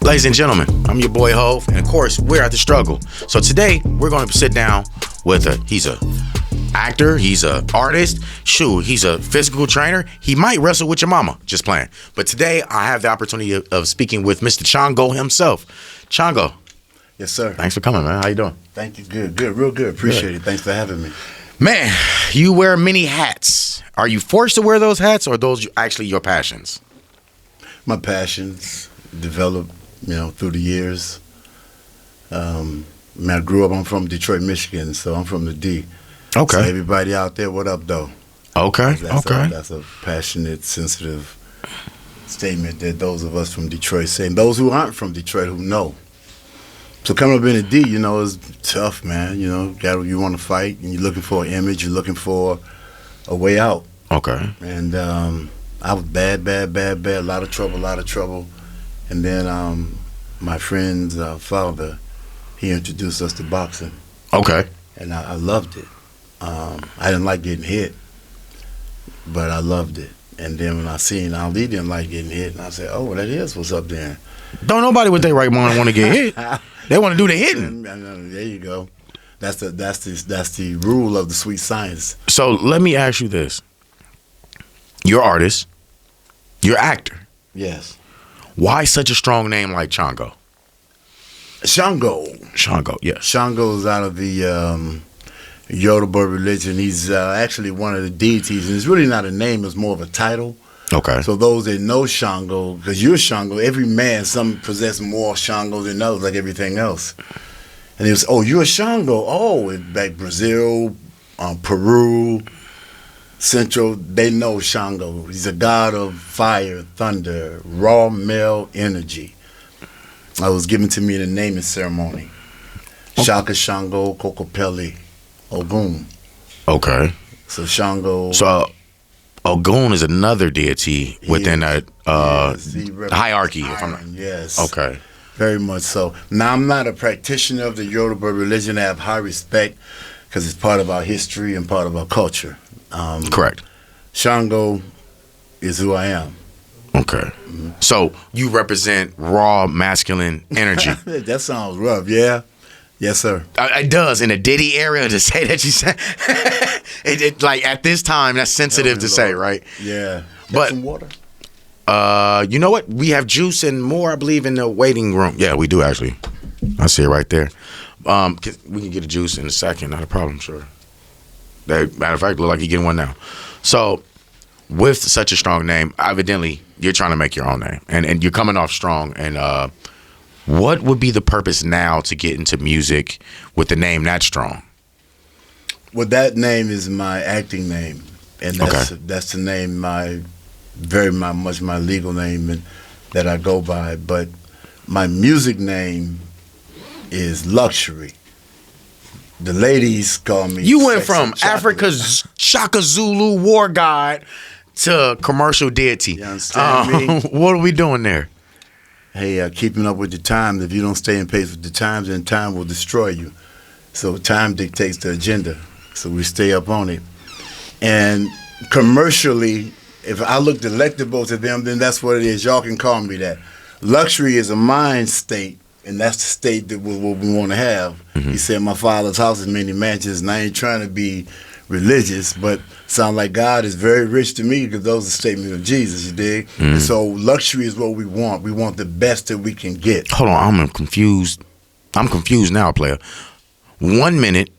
Ladies and gentlemen, I'm your boy Hove, and of course, we're at the struggle. So today, we're going to sit down with he's a actor, he's a artist, he's a physical trainer. He might wrestle with your mama, just playing. But today, I have the opportunity of speaking with Mr. Chango himself. Chango. Yes, sir. Thanks for coming, man. How you doing? Thank you. Good, real good. Appreciate it. Thanks for having me. Man, you wear many hats. Are you forced to wear those hats, or are those actually your passions? My passions developed, through the years. I grew up, I'm from Detroit, Michigan, so I'm from the D. Okay. So everybody out there, what up, though? Okay, That's a passionate, sensitive statement that those of us from Detroit say, and those who aren't from Detroit who know. So coming up in the D, is tough, man. You want to fight, and you're looking for an image, you're looking for a way out. Okay. And I was bad, a lot of trouble. And then my friend's father, he introduced us to boxing. Okay. And I loved it. I didn't like getting hit, but I loved it. And then when I seen Ali didn't like getting hit, and I said, oh, well, that is what's up there. Don't nobody with their right mind want to get hit. They want to do the hitting. There you go. That's the rule of the sweet science. So let me ask you this. You're an artist. You're an actor. Yes. Why such a strong name like Chango? Chango, yes. Chango is out of the Yoruba religion. He's actually one of the deities, and it's really not a name, it's more of a title. Okay. So those that know Chango, because you're Chango, every man, some possess more Chango than others, like everything else. And it was, oh, you're a Chango. Oh, like Brazil, Peru, Central, they know Chango. He's a god of fire, thunder, raw male energy. It was given to me in a naming ceremony. Shaka Shango Kokopeli Ogun. Okay. So Shango. So Ogun is another deity within that hierarchy. Yes. Okay. Very much so. Now, I'm not a practitioner of the Yoruba religion. I have high respect because it's part of our history and part of our culture. Correct. Chango is who I am. Okay. Mm-hmm. So you represent raw masculine energy. That sounds rough, yeah? Yes, sir. It does. In a Diddy area to say that you say, it like at this time, that's sensitive to say, right? Yeah. But some water? You know what? We have juice and more, I believe, in the waiting room. Yeah, we do actually. I see it right there. We can get a juice in a second. Not a problem, sure. Matter of fact, look like you're getting one now. So, with such a strong name, evidently you're trying to make your own name, and you're coming off strong. And what would be the purpose now to get into music with the name that strong? Well, that name is my acting name, and that's the name very much my legal name and that I go by. But my music name is Luxury. The ladies call me. You went from chocolate. Africa's Shaka Zulu war god to commercial deity. You understand me? What are we doing there? Hey, keeping up with the times. If you don't stay in pace with the times, then time will destroy you. So time dictates the agenda. So we stay up on it. And commercially, if I look delectable to them, then that's what it is. Y'all can call me that. Luxury is a mind state. And that's the state that we want to have. Mm-hmm. He said, my father's house has many mansions, and I ain't trying to be religious, but sound like God is very rich to me because those are statements of Jesus, you dig? Mm-hmm. And so luxury is what we want. We want the best that we can get. Hold on, I'm confused. I'm confused now, player. 1 minute,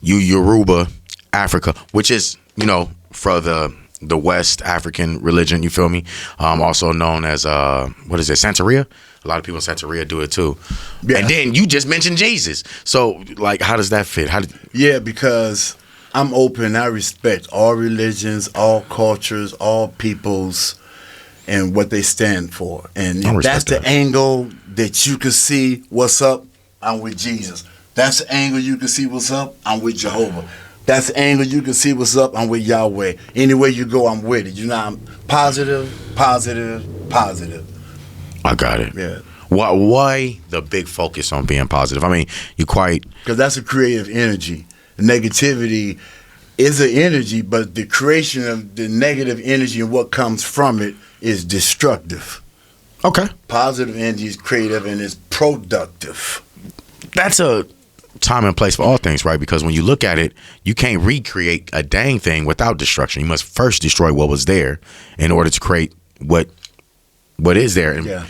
you Yoruba, Africa, which is, for the West African religion, you feel me? Also known as, Santeria? A lot of people in Santeria do it too. Yeah. And then you just mentioned Jesus. So, how does that fit? Yeah, because I'm open. I respect all religions, all cultures, all peoples, and what they stand for. And if that's the angle that you can see what's up, I'm with Jesus. That's the angle you can see what's up, I'm with Jehovah. That's the angle you can see what's up, I'm with Yahweh. Anywhere you go, I'm with it. I'm positive. I got it. Yeah. Why the big focus on being positive? I mean, because that's a creative energy. Negativity is an energy, but the creation of the negative energy and what comes from it is destructive. Okay. Positive energy is creative and it's productive. That's a time and place for all things, right? Because when you look at it, you can't recreate a dang thing without destruction. You must first destroy what was there in order to create what is there. And Yeah.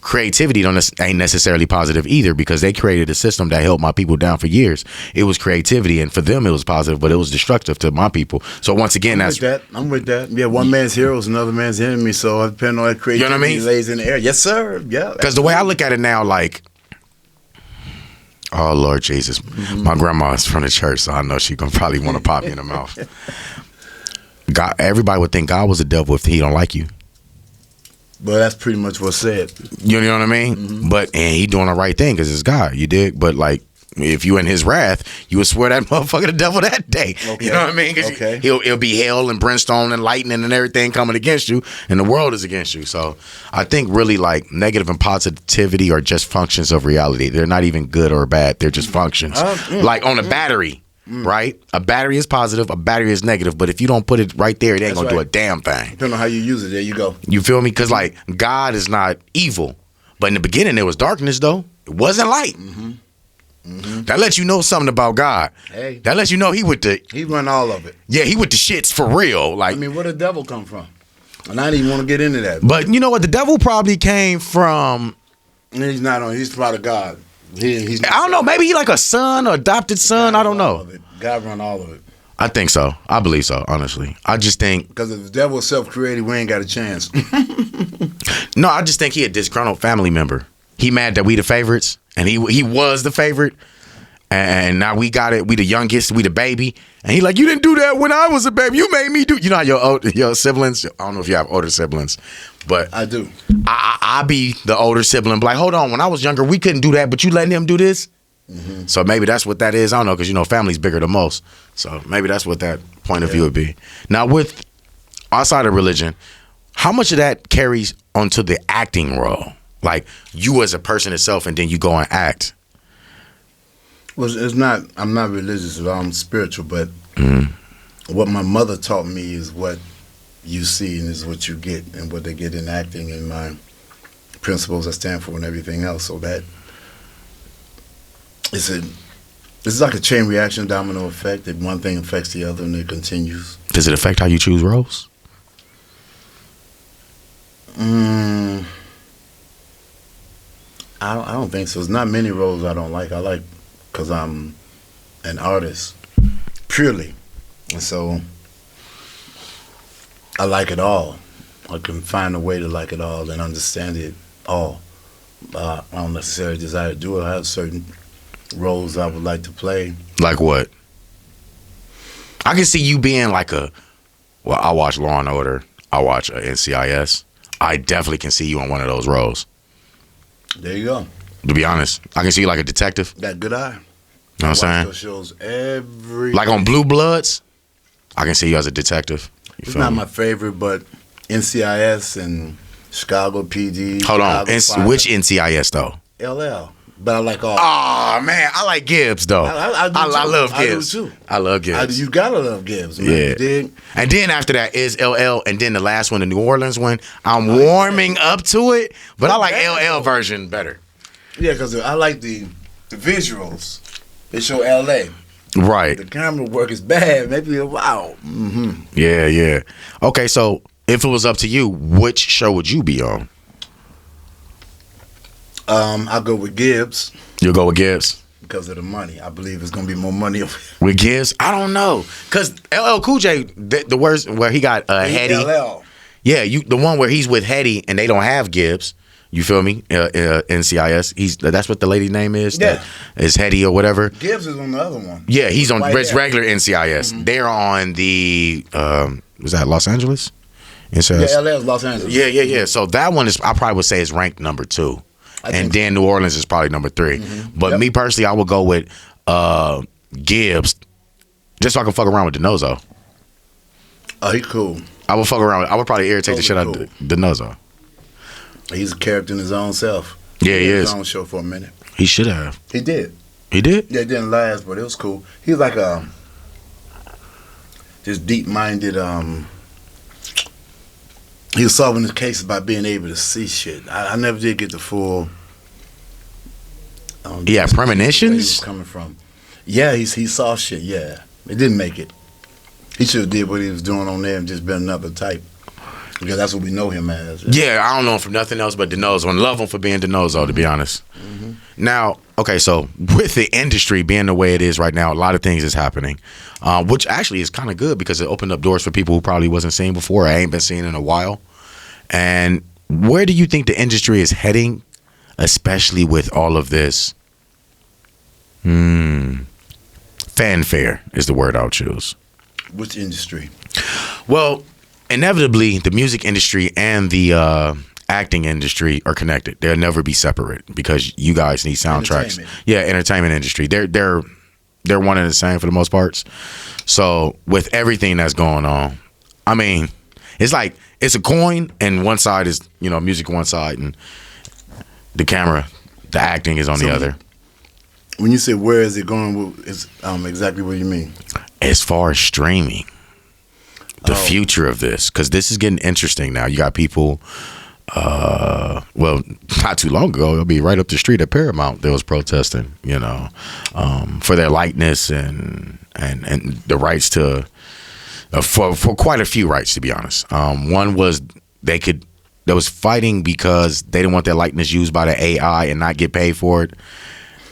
creativity ain't necessarily positive either, because they created a system that held my people down for years. It was creativity, and for them it was positive, but it was destructive to my people. So once again, I'm with that. Yeah, one man's hero is another man's enemy. So it depends on that creativity, You know what I mean? lays in the air. Yes, sir. Yeah. Because the way I look at it now, like, oh Lord Jesus, my grandma's from the church, so I know she gonna probably want to pop me in the mouth. God, everybody would think God was the devil if he don't like you. But that's pretty much what's said. You know what I mean? But and he doing the right thing because it's God. You dig? But like, if you in his wrath, you would swear that motherfucker the devil that day. Okay. You know what I mean? 'Cause Okay. He'll be hell and brimstone and lightning and everything coming against you, and the world is against you. So I think really like negative and positivity are just functions of reality. They're not even good or bad. They're just functions. Like on a battery. Right? A battery is positive, a battery is negative, but if you don't put it right there, it ain't gonna do a damn thing. Depending on how you use it, there you go. You feel me? Because like God is not evil, but in the beginning there was darkness though. It wasn't light. That lets you know something about God. Hey. That lets you know he run all of it. Yeah, he with the shits for real. Like, I mean, where did the devil come from? And I didn't even want to get into that. but you know what? The devil probably came from, He's not on. He's part of God. He's I don't know, maybe he like a son or adopted son. I don't know. God run all of it. I think so. I believe so, honestly. I just think, Because if the devil was self-created, we ain't got a chance. no, I just think he a disgruntled family member. He mad that we the favorites, and he was the favorite, and now we got it. We the youngest, we the baby, and he like, you didn't do that when I was a baby. You made me do. You know how your siblings. I don't know if you have older siblings, but I do. I be the older sibling. Be like, hold on, when I was younger, we couldn't do that, but you letting him do this. So maybe that's what that is. I don't know, because family's bigger than most. So maybe that's what that point of view would be. Now, with outside of religion, how much of that carries onto the acting role? Like you as a person itself, and then you go and act. Well, it's not. I'm not religious at all. I'm spiritual, but what my mother taught me is what you see and is what you get, and what they get in acting, and my principles I stand for, and everything else. So that it's like a chain reaction, domino effect. That one thing affects the other, and it continues. Does it affect how you choose roles? I don't think so. There's not many roles I don't like. I like because I'm an artist, purely. And so I like it all. I can find a way to like it all and understand it all. I don't necessarily desire to do it. I have certain roles I would like to play. Like what? I can see you being like I watch Law and Order. I watch NCIS. I definitely can see you on one of those roles. There you go. To be honest, I can see you like a detective. Got good eye. You know what I'm saying? Those shows every Like on Blue Bloods, I can see you as a detective. You It's feel not me? my favorite, but NCIS and Chicago PD. Hold on. Chicago Fire, Which NCIS though? LL. But I like all. Oh man, I like Gibbs though. I do too. I love Gibbs. I do too. I love Gibbs. You gotta love Gibbs, man. Yeah. You dig? And then after that is LL, and then the last one, the New Orleans one. I'm warming up to it, but I like LL version better. Yeah, because I like the visuals. They show LA. Right. The camera work is bad. Maybe wow. Yeah, yeah. Okay, so if it was up to you, which show would you be on? I'll go with Gibbs You'll go with Gibbs. because of the money. I believe it's gonna be more money. With Gibbs, I don't know, cause LL Cool J, the worst where he got Hetty. LL. Yeah, the one where he's with Hetty and they don't have Gibbs. You feel me? NCIS. That's what the lady's name is. Yeah. Is Hetty or whatever. Gibbs is on the other one. Yeah, he's on Right there. regular NCIS. They're on the was that Los Angeles? NCIS. Yeah, LA is Los Angeles. Yeah. So that one is, I probably would say, is ranked number 2. And then New Orleans is probably number 3. But me personally, I would go with Gibbs, just so I can fuck around with DeNozo. Oh, he's cool. I would fuck around. I would probably irritate the shit out of DeNozo. He's a character in his own self. Yeah, he had is. his own show for a minute. He should have. He did. He did? Yeah, it didn't last, but it was cool. He's like this deep-minded. he was solving the cases by being able to see shit. I never did get the full. Yeah, premonitions. Where he was coming from. Yeah, he saw shit. Yeah, it didn't make it. He should have did what he was doing on there and just been another type. Because that's what we know him as. Yeah, I don't know him from nothing else but DeNozo. And love him for being DeNozo, to be honest. Mm-hmm. Now, okay, so with the industry being the way it is right now, a lot of things is happening, which actually is kind of good because it opened up doors for people who probably wasn't seen before or ain't been seen in a while. And where do you think the industry is heading, especially with all of this? Fanfare is the word I'll choose. Which industry? Well, inevitably, the music industry and the acting industry are connected. They'll never be separate because you guys need soundtracks. Yeah, entertainment industry. They're one and the same for the most parts. So with everything that's going on, I mean, it's like it's a coin, and one side is music, one side, and the camera, the acting is on the other. When you say where is it going, it's exactly what you mean. As far as streaming. The future of this, because this is getting interesting now. You got people, well, not too long ago, it'll be right up the street at Paramount. They was protesting, for their likeness and the rights to, for quite a few rights, to be honest. One was they was fighting because they didn't want their likeness used by the AI and not get paid for it.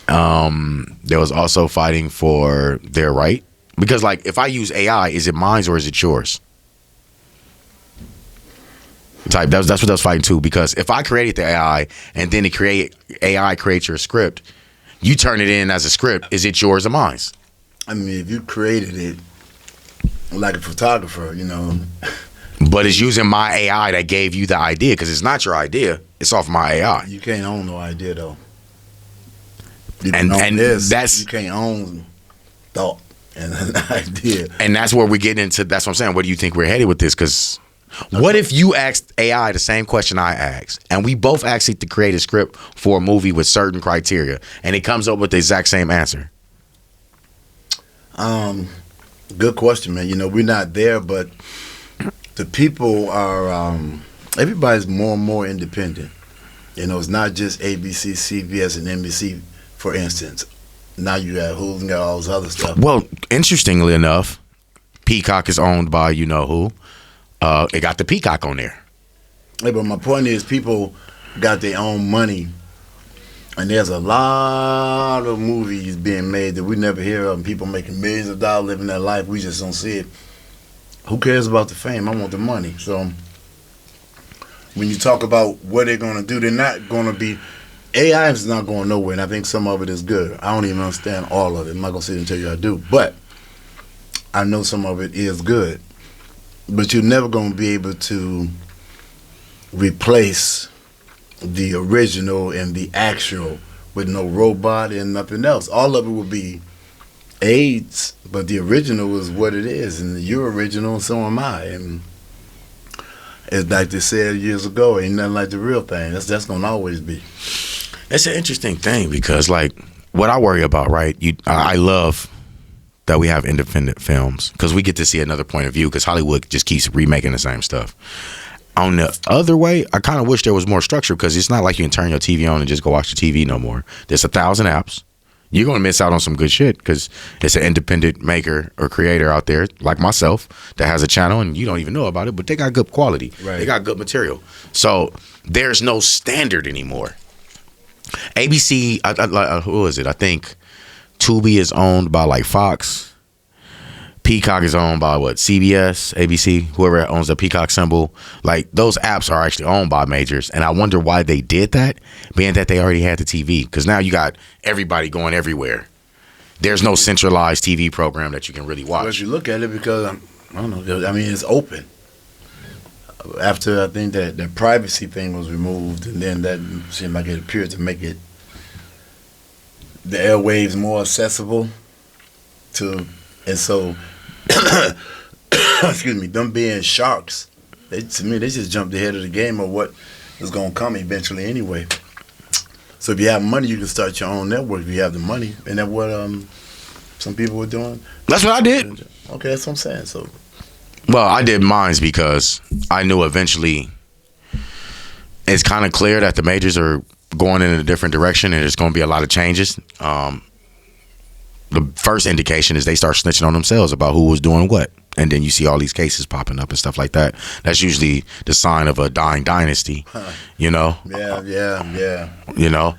There was also fighting for their right. Because, like, if I use AI, is it mine or is it yours? That's what I was fighting too. Because if I created the AI and then AI creates your script, you turn it in as a script. Is it yours or mine? I mean, if you created it like a photographer, But it's using my AI that gave you the idea because it's not your idea. It's off my AI. You can't own no idea though. You can't own thought. And an idea. And that's where we get into. That's what I'm saying. Where do you think we're headed with this? Because what if you asked AI the same question I asked, and we both asked it to create a script for a movie with certain criteria, and it comes up with the exact same answer? Good question, man. We're not there, but the people are. Everybody's more and more independent. It's not just ABC, CBS, and NBC, for instance. Now you got Hulu and got all this other stuff. Well, interestingly enough, Peacock is owned by who. It got the Peacock on there. Hey, but my point is people got their own money. And there's a lot of movies being made that we never hear of. People making millions of dollars living their life. We just don't see it. Who cares about the fame? I want the money. So when you talk about what they're going to do, they're not going to be... AI is not going nowhere, and I think some of it is good. I don't even understand all of it. I'm not going to sit and tell you I do. But I know some of it is good. But you're never going to be able to replace the original and the actual with no robot and nothing else. All of it will be aids, but the original is what it is, and you're original, and so am I. And as like they said years ago, ain't nothing like the real thing. That's going to always be. It's an interesting thing because, like, what I worry about, right? I love that we have independent films because we get to see another point of view because Hollywood just keeps remaking the same stuff. On the other way, I kind of wish there was more structure because it's not like you can turn your TV on and just go watch the TV no more. There's 1,000 apps. You're going to miss out on some good shit because it's an independent maker or creator out there like myself that has a channel and you don't even know about it, but they got good quality. Right. They got good material. So there's no standard anymore. ABC, who is it? I think Tubi is owned by like Fox. Peacock is owned by what? CBS, ABC, whoever owns the Peacock symbol. Like those apps are actually owned by majors, and I wonder why they did that, being that they already had the TV. Because now you got everybody going everywhere. There's no centralized TV program that you can really watch. Well, if you look at it, because I don't know. I mean, it's open. After I think that the privacy thing was removed, and then that seemed like it appeared to make it the airwaves more accessible to, and so excuse me, them being sharks, to me they just jumped ahead of the game of what is going to come eventually anyway. So if you have money, you can start your own network if you have the money, and that's what some people were doing. That's what I did. Okay, that's what I'm saying. So. Well, I did mines because I knew eventually it's kind of clear that the majors are going in a different direction, and there's going to be a lot of changes. The first indication is they start snitching on themselves about who was doing what, and then you see all these cases popping up and stuff like that. That's usually the sign of a dying dynasty, you know. Yeah. You know,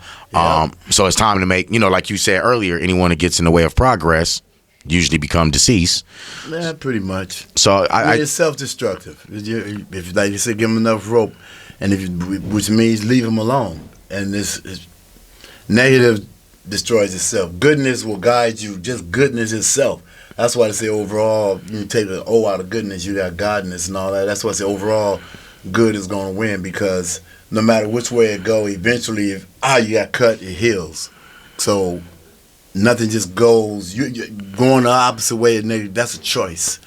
so it's time to make, you know, like you said earlier, anyone that gets in the way of progress usually become deceased. Yeah, pretty much. So it's self-destructive. If like you said, give them enough rope, and which means leave them alone. And this negative destroys itself. Goodness will guide you. Just goodness itself. That's why I say overall, you take the O out of goodness, you got godness and all that. That's why I say overall, good is going to win, because no matter which way it go, eventually, if you got cut, it heals. So nothing just goes. You're going the opposite way. That's a choice,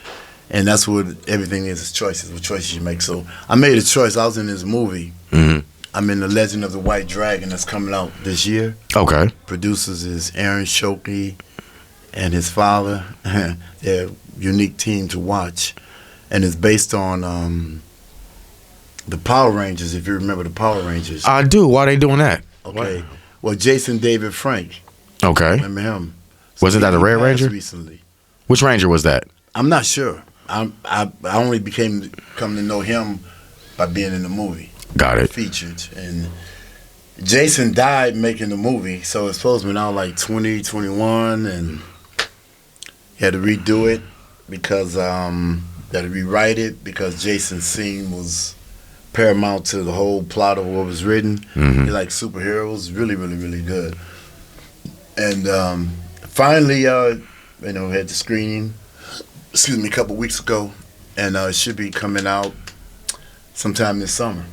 and that's what everything is choices. What choices you make. So I made a choice. I was in this movie. Mm-hmm. I'm in The Legend of the White Dragon that's coming out this year. Okay. Producers is Aaron Shokey and his father. They're a unique team to watch. And it's based on the Power Rangers, if you remember the Power Rangers. I do. Why are they doing that? Okay. Well, Jason David Frank. Okay. Remember him? Wasn't that a Red Ranger? Recently. Which Ranger was that? I'm not sure. I only come to know him by being in the movie. Got it. Featured. And Jason died making the movie, so it's supposed to be now like 2021, and he had to redo it because had to rewrite it because Jason's scene was paramount to the whole plot of what was written. Mm-hmm. He liked superheroes, really, really, really good. And finally, we had the screening, a couple weeks ago, and it should be coming out sometime this summer,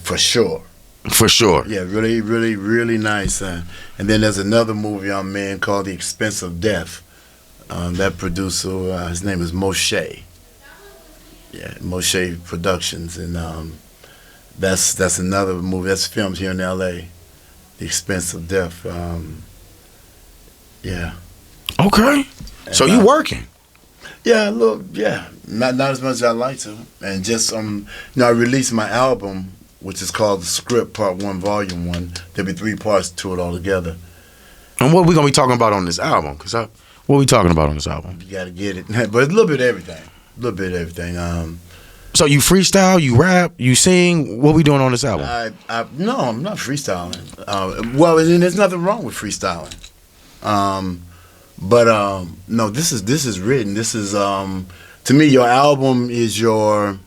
for sure. For sure. Yeah, really, really, really nice. And then there's another movie I'm in called The Expense of Death. That producer, his name is Moshe. Yeah, Moshe Productions, and that's another movie that's filmed here in L.A. The Expense of Death. Yeah. Okay. And, so you working? Yeah, a little. Yeah, not as much as I like to, and just I released my album, which is called The Script Part 1, Volume 1. There'll be 3 parts to it altogether. And what are we gonna be talking about on this album? What are we talking about on this album? You gotta get it, but it's a little bit of everything. So you freestyle, you rap, you sing. What are we doing on this album? No, I'm not freestyling. Well, and there's nothing wrong with freestyling. But no, this is written. This is to me, your album is your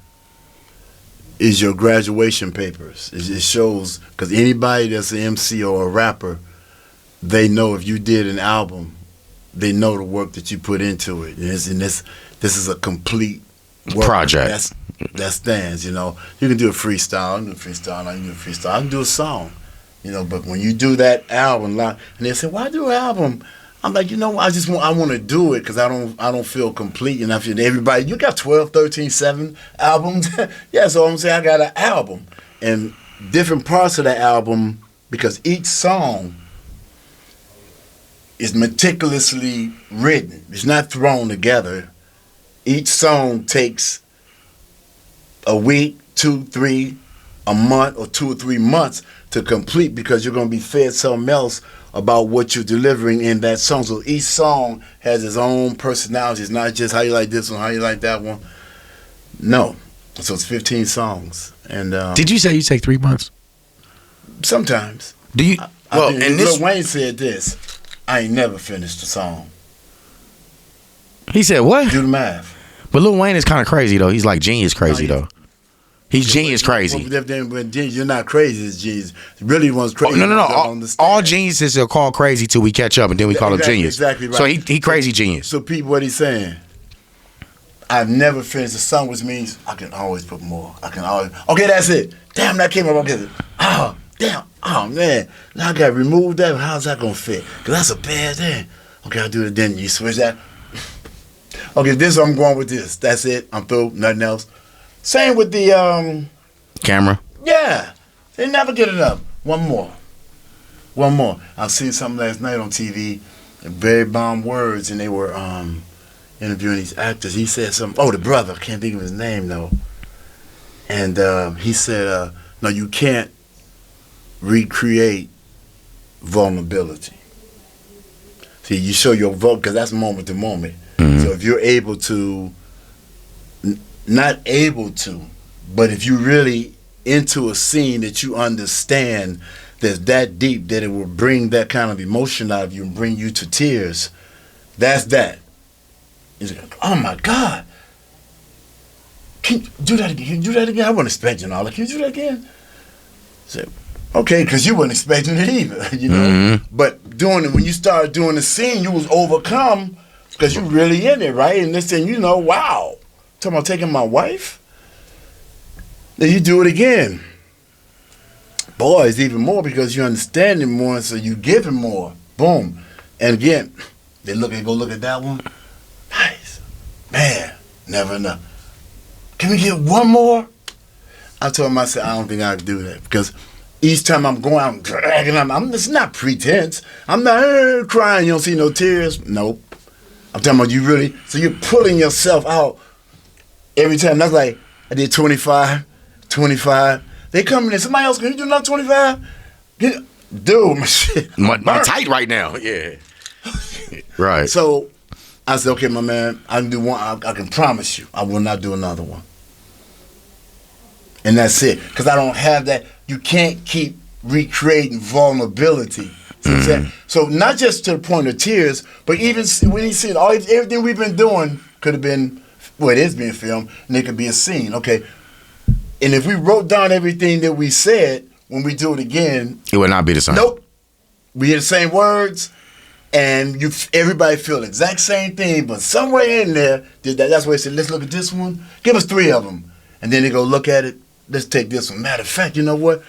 graduation papers. It shows, because anybody that's an MC or a rapper, they know if you did an album, they know the work that you put into it. And this is a complete work project that stands. You know, you can do a freestyle. I can do a freestyle. I can do a freestyle. I can do a song. You know, but when you do that album, and they say, "Why do an album?" I'm like, I want to do it because I don't feel complete enough. Everybody, you got 12, 13, 7 albums. Yeah, so I'm saying I got an album. And different parts of the album, because each song is meticulously written. It's not thrown together. Each song takes a week, 2, 3, a month, or 2 or 3 months to complete, because you're going to be fed something else about what you're delivering in that song. So each song has its own personality. It's not just how you like this one, how you like that one. No. So it's 15 songs. And did you say you take 3 months? Sometimes. Do you? Lil Wayne said this: "I ain't never finished a song." He said what? Do the math. But Lil Wayne is kind of crazy though. He's like genius crazy though. He's genius crazy. But you're not crazy as genius. Really one's crazy. No. All geniuses are called crazy till we catch up, and then we call him genius. Exactly right. So he crazy genius. So Pete, what he's saying, I've never finished a song, which means I can always put more. Okay, that's it. Damn, that came up. Okay. Oh, damn. Oh, man. Now I got to remove that. How's that going to fit? Because that's a bad thing. Okay, I'll do it. Then you switch that. Okay, I'm going with this. That's it. I'm through. Nothing else. Same with the camera. Yeah, they never get enough. One more. I seen something last night on TV, very bomb words, and they were interviewing these actors. He said something. Oh, the brother, I can't think of his name though. And he said, "No, you can't recreate vulnerability. See, you show your vote because that's moment to moment. So if you're able to, not able to, but if you really into a scene that you understand that's that deep that it will bring that kind of emotion out of you and bring you to tears, that's that. He's like, oh my God. Can you do that again? Can you do that again? I wasn't expecting all that. Can you do that again? So, okay, because you weren't expecting it either, you know. But doing it, when you started doing the scene, you was overcome because you really in it, right? And this thing, you know, wow. Talking about taking my wife? Then you do it again. Boy, it's even more because you understand it more, and so you give it more. Boom. And again, they go look at that one. Nice. Man, never enough. Can we get one more? I told him, I said, I don't think I can do that because each time I'm going, I'm dragging. It's not pretense. I'm not crying. You don't see no tears. Nope. I'm talking about you really. So you're pulling yourself out every time. That's like, I did 25. They come in there, somebody else, can you do another 25? Dude, my shit. My tight right now. Yeah. Right. So I said, okay, my man, I can do one. I can promise you, I will not do another one. And that's it. Because I don't have that. You can't keep recreating vulnerability. So not just to the point of tears, but even when he said everything we've been doing could have been, well, it is being filmed, and it could be a scene. Okay. And if we wrote down everything that we said, when we do it again, it would not be the same. Nope. We hear the same words, and everybody feel the exact same thing, but somewhere in there, that's why they said, let's look at this one. Give us 3 of them. And then they go look at it. Let's take this one. Matter of fact, you know what?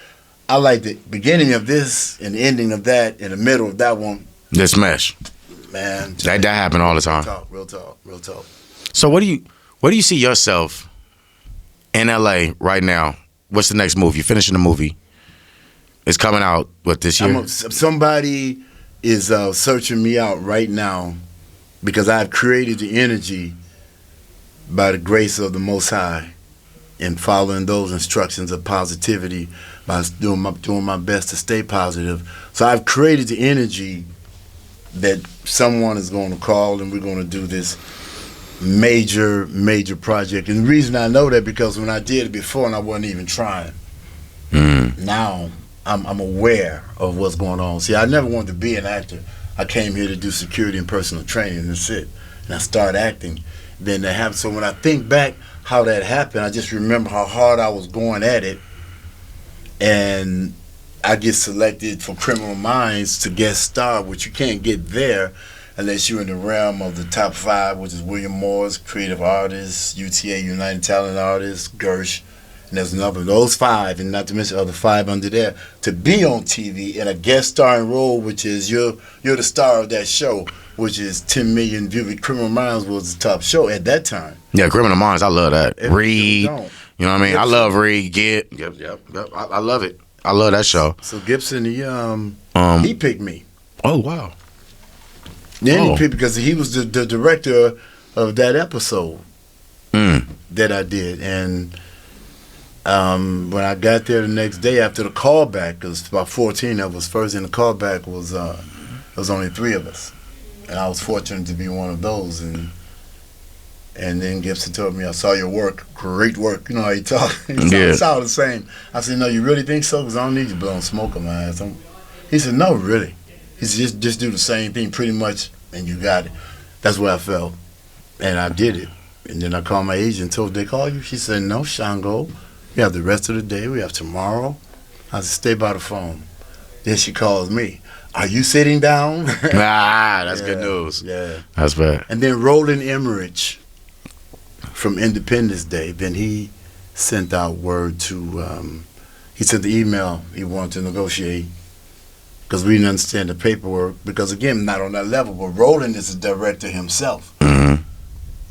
I like the beginning of this and the ending of that and the middle of that one. This mesh. Man. That happened all the time. Real talk. So where do you see yourself in LA right now? What's the next movie? You're finishing the movie. It's coming out, what, this year? Somebody is searching me out right now because I've created the energy by the grace of the Most High and following those instructions of positivity by doing my best to stay positive. So I've created the energy that someone is going to call and we're going to do this major project. And the reason I know that because when I did it before and I wasn't even trying, now I'm aware of what's going on. See, I never wanted to be an actor. I came here to do security and personal training, and that's it. And I started acting. Then that happened. So when I think back how that happened, I just remember how hard I was going at it. And I get selected for Criminal Minds to guest star, which you can't get there unless you're in the realm of the top 5, which is William Moore's creative artists, UTA, United Talent Artists, Gersh, and there's another. Those 5, and not to mention other 5 under there, to be on TV in a guest starring role, which is you're the star of that show, which is 10 million viewers. Criminal Minds was the top show at that time. Yeah, Criminal Minds, I love that. Reed, you know what I mean? Gibson. I love Reed. Yep. I love it. I love that show. So Gibson, he picked me. Oh, wow. Then he picked because he was the director of that episode that I did. And when I got there the next day after the callback, because about 14 of us, first in the callback was only 3 of us. And I was fortunate to be one of those. And then Gibson told me, I saw your work, great work. You know how you talk. It's all the same. I said, no, you really think so? Because I don't need you blowing smoke on my ass. He said, no, really. He said, just do the same thing pretty much, and you got it. That's what I felt. And I did it. And then I called my agent and told her, they call you? She said, no, Chango. We have the rest of the day. We have tomorrow. I said, stay by the phone. Then she calls me. Are you sitting down? That's good news. Yeah. That's bad. And then Roland Emmerich from Independence Day, then he sent out word to, he sent the email he wanted to negotiate because we didn't understand the paperwork because, again, not on that level, but Roland is the director himself.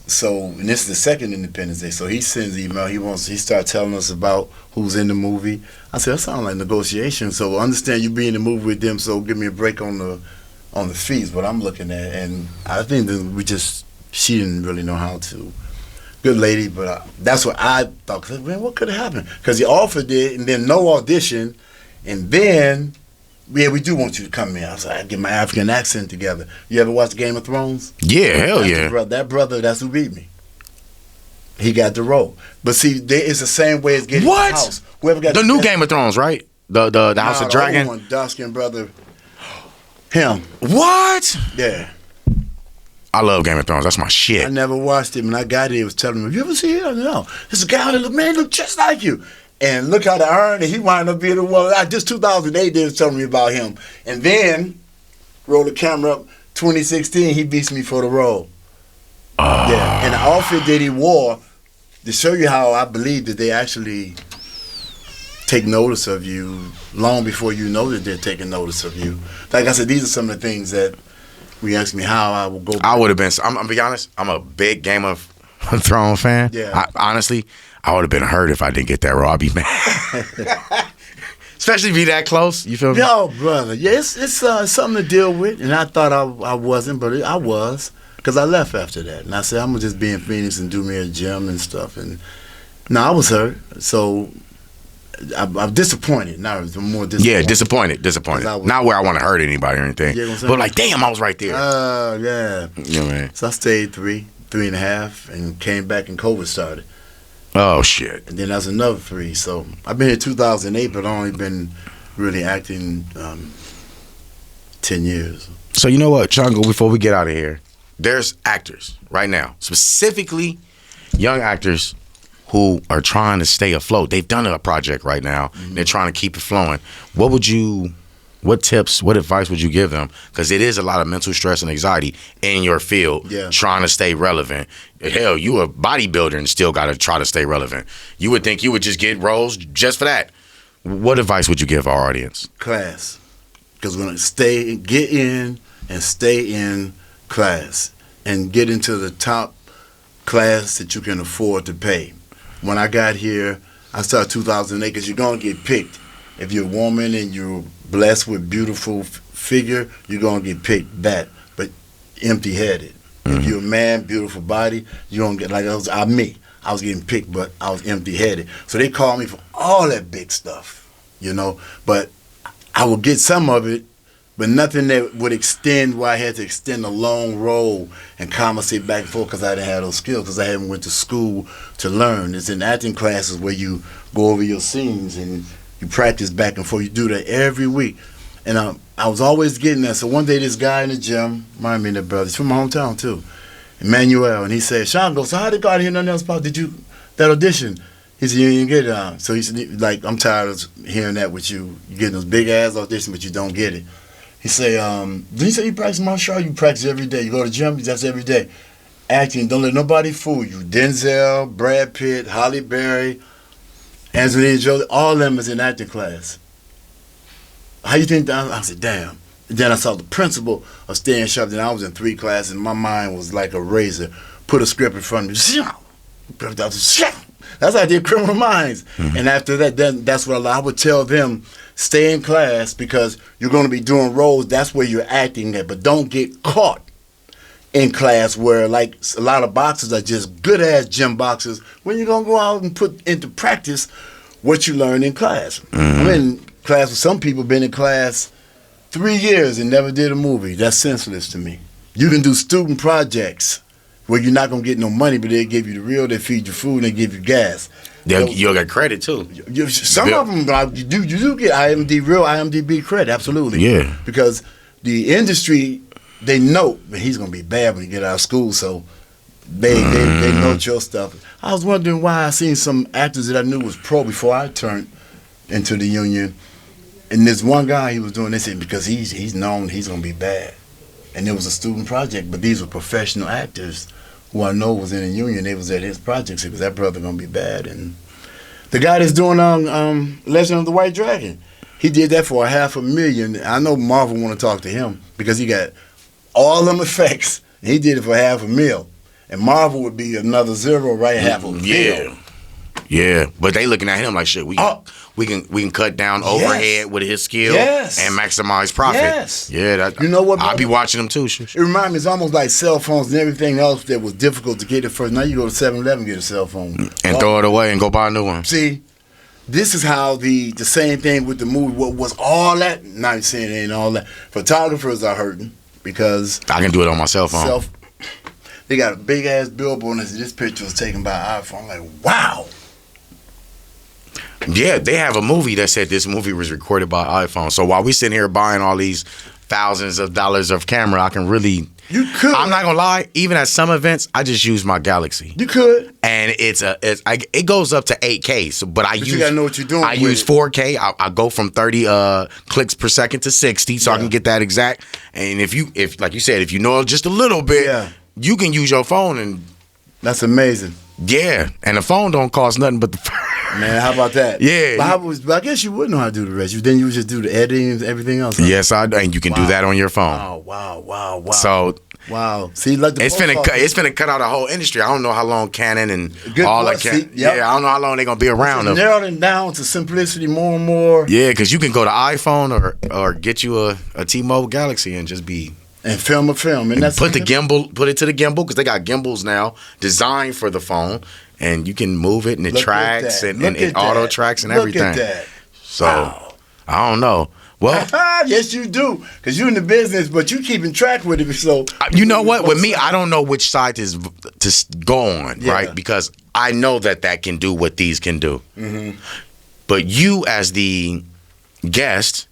So, and this is the second Independence Day, so he sends the email, he starts telling us about who's in the movie. I said, that sounds like negotiation, so understand you be in the movie with them, so give me a break on the fees, what I'm looking at. And I think that she didn't really know how to. Good lady, but that's what I thought. Man, what could have happened? Because he offered it, and then no audition, And then, yeah, we do want you to come in. I was like, I get my African accent together. You ever watch Game of Thrones? Yeah, hell That's yeah. that brother, that's who beat me. He got the role. But see, it's the same way as getting What? the house. Whoever got The new Game of Thrones, right? The House of Dragon. One, dark-skinned brother. Him. What? Yeah. I love Game of Thrones. That's my I shit. never watched it. When I got here, it was telling me, "Have you ever seen it?" I said, "No." This guy that look just like you. And look how the iron, and he wound up being the one. Just 2008, they was telling me about him. And then, roll the camera up, 2016, he beats me for the role. Yeah. And the outfit that he wore, to show you how I believe that they actually take notice of you long before you know that they're taking notice of you. Like I said, these are some of the things that we asked me how I would go. I would have been. I'm gonna be honest. I'm a big Game of Thrones fan. Yeah. Honestly, I would have been hurt if I didn't get that role. I'd be mad. Especially be that close. You feel me? Yo, brother. Yeah, it's something to deal with. And I thought I wasn't, but I was. Because I left after that. And I said, I'm going to just be in Phoenix and do me a gym and stuff. And no, I was hurt. So I'm disappointed. Now I'm more disappointed. Yeah, disappointed. Not where I want to hurt anybody or anything. You know what I'm saying? But like, damn, I was right there. Yeah. You know what I mean? So I stayed 3.5, and came back and COVID started. Oh, shit. And then that's another 3. So I've been here 2008, but I've only been really acting 10 years. So you know what, Chango, before we get out of here, there's actors right now, specifically young actors who are trying to stay afloat. They've done a project right now. Mm-hmm. They're trying to keep it flowing. What tips, what advice would you give them? Because it is a lot of mental stress and anxiety in your field, trying to stay relevant. Hell, you a bodybuilder and still got to try to stay relevant. You would think you would just get roles just for that. What advice would you give our audience? Class. Because we're going to get in and stay in class and get into the top class that you can afford to pay. When I got here, I started 2008 because you're going to get picked. If you're a woman and you're blessed with beautiful figure, you're going to get picked that, but empty-headed. Mm-hmm. If you're a man, beautiful body, you're going to get, like I was getting picked, but I was empty-headed. So they called me for all that big stuff, you know, but I would get some of it, but nothing that would extend where I had to extend a long role and compensate back and forth because I didn't have those skills, because I haven't went to school to learn. It's in acting classes where you go over your scenes and you practice back and forth. You do that every week. And I was always getting that. So one day this guy in the gym, remind me of that brother, he's from my hometown too, Emmanuel, and he said, Chango, so how did God hear nothing else about that audition? He said, you didn't get it on. So he said, like, I'm tired of hearing that with you. You getting those big ass auditions, but you don't get it. He said, did he say you practice martial arts? You practice every day. You go to the gym, that's every day. Acting, don't let nobody fool you. Denzel, Brad Pitt, Halle Berry, Angelina Jolie, all of them is in acting class. How you think that? I said, damn. And then I saw the principle of staying sharp. Then I was in 3 classes, and my mind was like a razor. Put a script in front of me. That's how I did Criminal Minds. Mm-hmm. And after that, then that's what I would tell them, stay in class because you're going to be doing roles. That's where you're acting at. But don't get caught in class where, like, a lot of boxers are just good-ass gym boxers when you're going to go out and put into practice what you learned in class. Mm-hmm. I'm in class with some people been in class 3 years and never did a movie. That's senseless to me. You can do student projects where you're not going to get no money, but they give you the real, they feed you food, and they give you gas. You'll get credit, too. Some of them, you do get real IMDb credit, absolutely. Yeah. Because the industry, they know that he's going to be bad when he get out of school, so they know your stuff. I was wondering why I seen some actors that I knew was pro before I turned into the union. And this one guy he was doing this because he's known he's going to be bad. And it was a student project, but these were professional actors who I know was in a union. They was at his projects because that brother gonna be bad. And the guy that's doing Legend of the White Dragon, he did that for $500,000. I know Marvel want to talk to him because he got all them effects. And he did it for $500,000, and Marvel would be another zero, right? $500,000. Yeah, but they looking at him like shit. We can cut down overhead with his skill and maximize profit. Yes. Yeah, you know what? I'll be watching them too. It reminds me, it's almost like cell phones and everything else that was difficult to get at first. Now you go to 7-Eleven and get a cell phone and throw it away and go buy a new one. See, this is how the same thing with the movie. What was all that? Not saying it ain't all that. Photographers are hurting because I can do it on my cell phone. They got a big ass billboard and this picture was taken by iPhone. I'm like, wow. Yeah, they have a movie that said this movie was recorded by iPhone. So while we sitting here buying all these thousands of dollars of camera, I can really. You could. I'm not gonna lie. Even at some events, I just use my Galaxy. You could. And it goes up to 8K. So, but you gotta know what you're doing. I use 4K. I go from 30 clicks per second to 60, so I can get that exact. And if like you said, if you know just a little bit, you can use your phone and. That's amazing. Yeah, and the phone don't cost nothing but the. Man, how about that? Yeah. But I guess you would know how to do the rest. Then you would just do the editing and everything else. Huh? Yes, and you can do that on your phone. Wow. So. Wow. See, like it's finna cut out a whole industry. I don't know how long Canon and all that. Yeah, I don't know how long they're gonna be around. Narrowed it down to simplicity more and more. Yeah, because you can go to iPhone or get you a T-Mobile Galaxy and just be. And film a film, and that's put it to the gimbal because they got gimbals now designed for the phone, and you can move it and it tracks and it auto tracks and everything. Look at that. So I don't know. Well, yes, you do, because you're in the business, but you keeping track with it. So you know what? With me, I don't know which side to go on, right? Because I know that can do what these can do. Mm-hmm. But you, as the guest,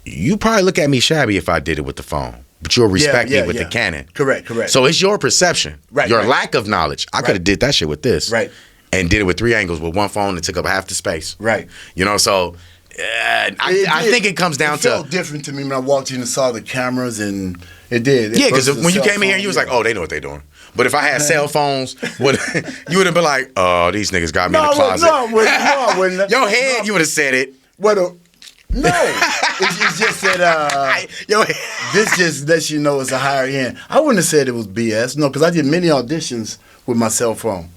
you probably look at me shabby if I did it with the phone. But you'll respect me with the Canon. Correct. So it's your perception. Right. Your lack of knowledge. I could have did that shit with this. Right. And did it with 3 angles with one phone that took up half the space. Right. You know, so I think it comes down to. It felt different to me when I walked in and saw the cameras, and it did. Yeah, because when you came in here, you was like, oh, they know what they're doing. But if I had cell phones, you would have been like, oh, these niggas got me in the closet. No, I wouldn't. Your head, you would have said it. No, it's just that this just lets you know it's a higher end. I wouldn't have said it was BS. No, because I did many auditions with my cell phone.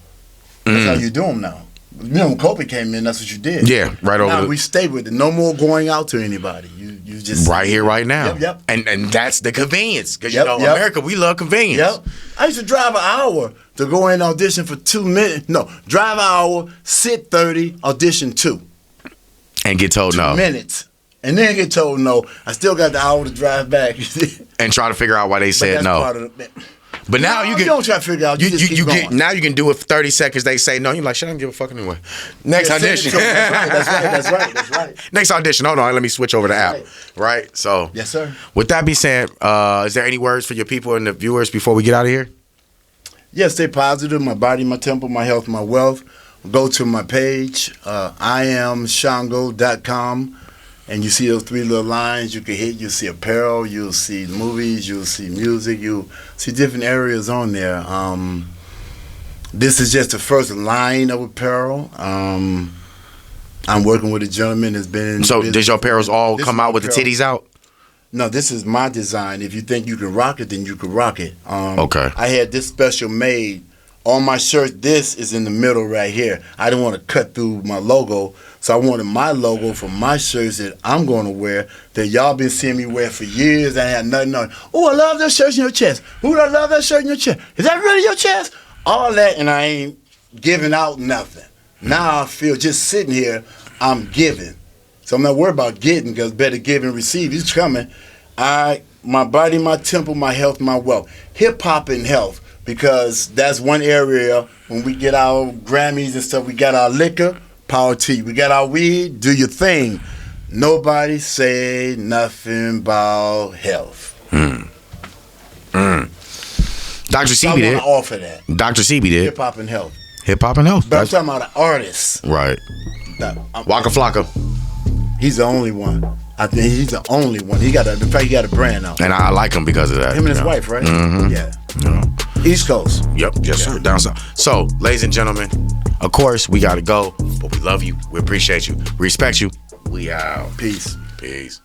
That's how you do them now. You know, when Kobe came in, that's what you did. Yeah, right over. Now we stay with it. No more going out to anybody. You just right here, right now. Yep. And that's the convenience, because you know, America, we love convenience. Yep. I used to drive an hour to go in and audition for 2 minutes. No, drive an hour, sit 30, audition 2. And get told 2 minutes. And then get told no. I still got the hour to drive back. And try to figure out why they said no. But now you don't try to figure out. You get now you can do it for 30 seconds. They say no. You're like, shit, I don't give a fuck anyway. Next audition. That's right. Next audition. Hold on, let me switch over the app. Right. So yes, sir. With that being said, is there any words for your people and the viewers before we get out of here? Yes, stay positive. My body, my temple, my health, my wealth. Go to my page, iamshango.com, and you see those 3 little lines you can hit. You'll see apparel, you'll see movies, you'll see music, you'll see different areas on there. This is just the first line of apparel. I'm working with a gentleman that's been in So does your apparels all come out with the titties out? No, this is my design. If you think you can rock it, then you can rock it. Okay. I had this special made. On my shirt, this is in the middle right here. I didn't want to cut through my logo, so I wanted my logo for my shirts that I'm going to wear, that y'all been seeing me wear for years. I had nothing on. Oh, I love that shirt in your chest. Ooh, I love that shirt in your chest. Is that really your chest? All that, and I ain't giving out nothing. Now I feel just sitting here, I'm giving. So I'm not worried about getting, because better give and receive. He's coming. My body, my temple, my health, my wealth. Hip-hop and health. Because that's one area when we get our Grammys and stuff, we got our liquor, power to you. We got our weed, do your thing. Nobody say nothing about health. Dr. CB did. I want to offer that. Dr. CB did. Hip-hop and health. Hip-hop and health. But I'm talking about an artist. Right. Waka Flocka. He's the only one. I think he's the only one. In fact, he got a brand now. And I like him because of that. Him and his wife, right? Mm-hmm. Yeah. East Coast. Yep. Yes, sir. Down south. So, ladies and gentlemen, of course, we got to go, but we love you. We appreciate you. We respect you. We out. Peace. Peace.